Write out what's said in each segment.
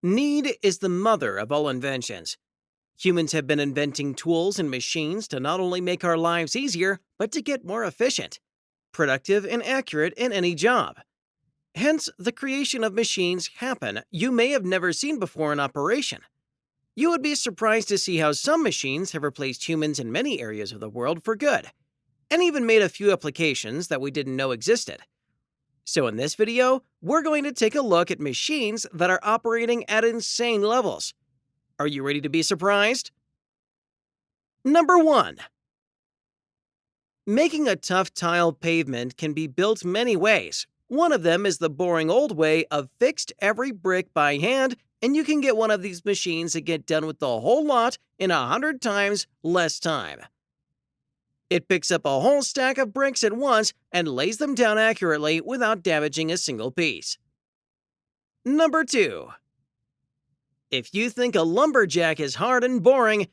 Need is the mother of all inventions. Humans have been inventing tools and machines to not only make our lives easier, but to get more efficient, productive, and accurate in any job. Hence, the creation of machines happen you may have never seen before in operation. You would be surprised to see how some machines have replaced humans in many areas of the world for good, and even made a few applications that we didn't know existed. So in this video, we're going to take a look at machines that are operating at insane levels. Are you ready to be surprised? Number 1. Making a tough tile pavement can be built many ways. One of them is the boring old way of fixed every brick by hand, and you can get one of these machines to get done with the whole lot in 100 times less time. It picks up a whole stack of bricks at once and lays them down accurately without damaging a single piece. Number 2. If you think a lumberjack is hard and boring,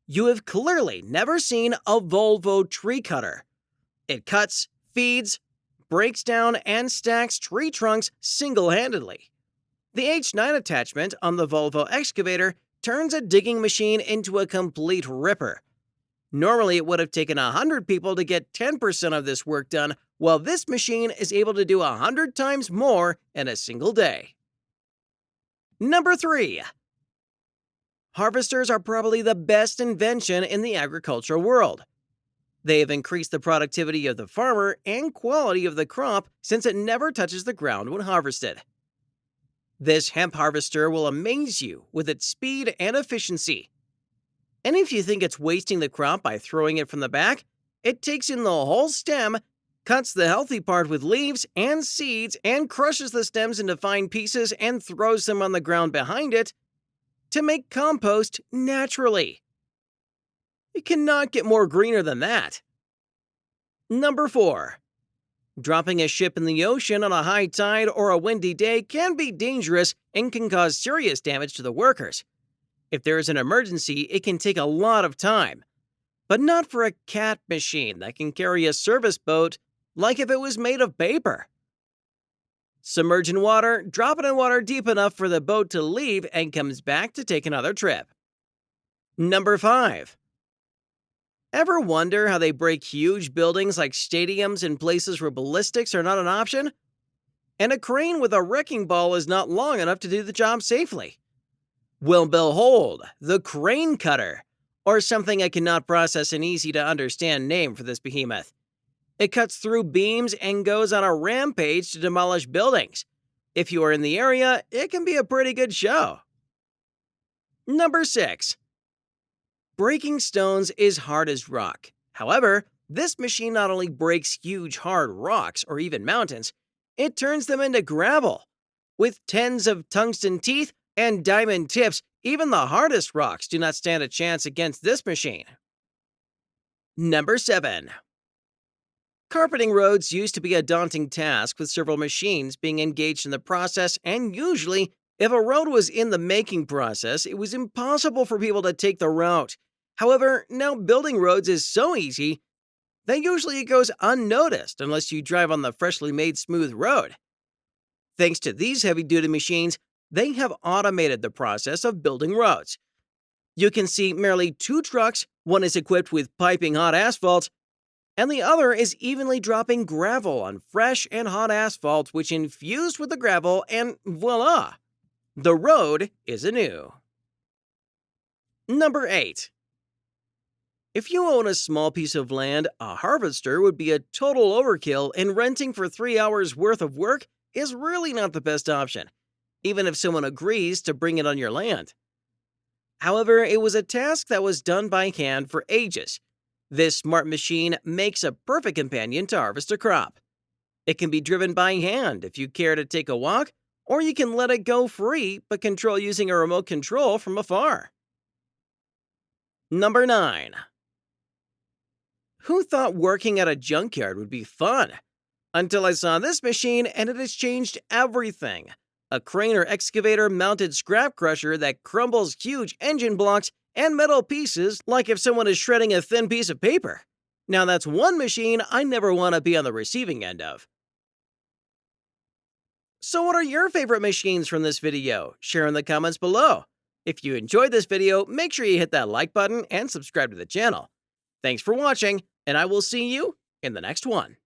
you have clearly never seen a Volvo tree cutter. It cuts, feeds, breaks down, and stacks tree trunks single-handedly. The H9 attachment on the Volvo excavator turns a digging machine into a complete ripper. Normally, it would have taken 100 people to get 10% of this work done, while this machine is able to do 100 times more in a single day. Number 3. Harvesters are probably the best invention in the agricultural world. They have increased the productivity of the farmer and quality of the crop since it never touches the ground when harvested. This hemp harvester will amaze you with its speed and efficiency. And if you think it's wasting the crop by throwing it from the back, it takes in the whole stem, cuts the healthy part with leaves and seeds, and crushes the stems into fine pieces and throws them on the ground behind it to make compost naturally. You cannot get more greener than that. Number 4. Dropping a ship in the ocean on a high tide or a windy day can be dangerous and can cause serious damage to the workers. If there is an emergency, it can take a lot of time, but not for a cat machine that can carry a service boat like if it was made of paper. Submerge in water, drop it in water deep enough for the boat to leave and comes back to take another trip. Number 5. Ever wonder how they break huge buildings like stadiums in places where ballistics are not an option? And a crane with a wrecking ball is not long enough to do the job safely. Well, behold, the crane cutter, or something I cannot process an easy-to-understand name for this behemoth. It cuts through beams and goes on a rampage to demolish buildings. If you are in the area, it can be a pretty good show. Number 6. Breaking stones is hard as rock. However, this machine not only breaks huge hard rocks or even mountains, it turns them into gravel. With tens of tungsten teeth and diamond tips, even the hardest rocks do not stand a chance against this machine. Number 7. Carpeting roads used to be a daunting task with several machines being engaged in the process, and usually, if a road was in the making process, it was impossible for people to take the route. However, now building roads is so easy that usually it goes unnoticed unless you drive on the freshly made smooth road. Thanks to these heavy-duty machines, they have automated the process of building roads. You can see merely 2 trucks, one is equipped with piping hot asphalt, and the other is evenly dropping gravel on fresh and hot asphalt, which infused with the gravel, and voila! The road is anew. Number 8. If you own a small piece of land, a harvester would be a total overkill, and renting for 3 hours worth of work is really not the best option, even if someone agrees to bring it on your land. However, it was a task that was done by hand for ages. This smart machine makes a perfect companion to harvest a crop. It can be driven by hand if you care to take a walk, or you can let it go free but control using a remote control from afar. Number 9. Who thought working at a junkyard would be fun? Until I saw this machine, and it has changed everything. A crane or excavator mounted scrap crusher that crumbles huge engine blocks and metal pieces like if someone is shredding a thin piece of paper. Now that's one machine I never want to be on the receiving end of. So what are your favorite machines from this video? Share in the comments below. If you enjoyed this video, make sure you hit that like button and subscribe to the channel. Thanks for watching, and I will see you in the next one.